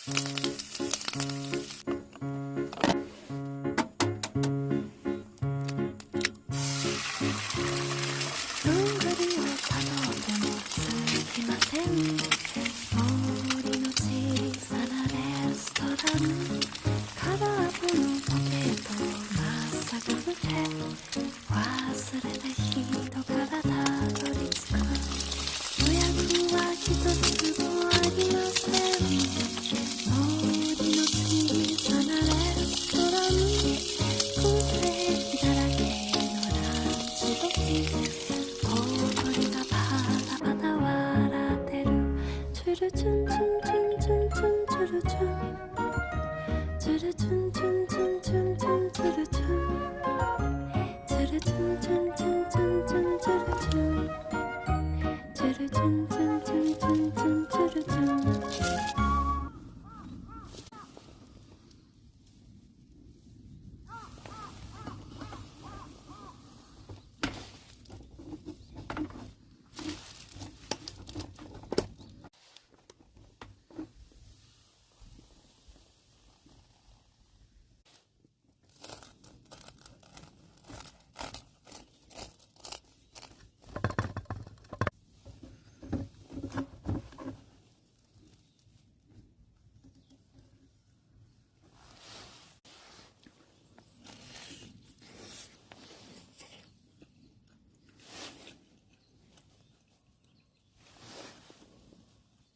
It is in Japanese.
どんぐりをたどってもつきません。森の小さなレストラン、空っぽのポケットをまっさぐって忘れた人からたどり着く。予約は一つもありません。森の小さなレストラン、空席だらけのランチ時、小鳥がパタパタ笑ってる。チュルチュンチュンチュンチュンチュンチュルチュン、チュルチュンチュンチュンチュンチュンチュルチュン。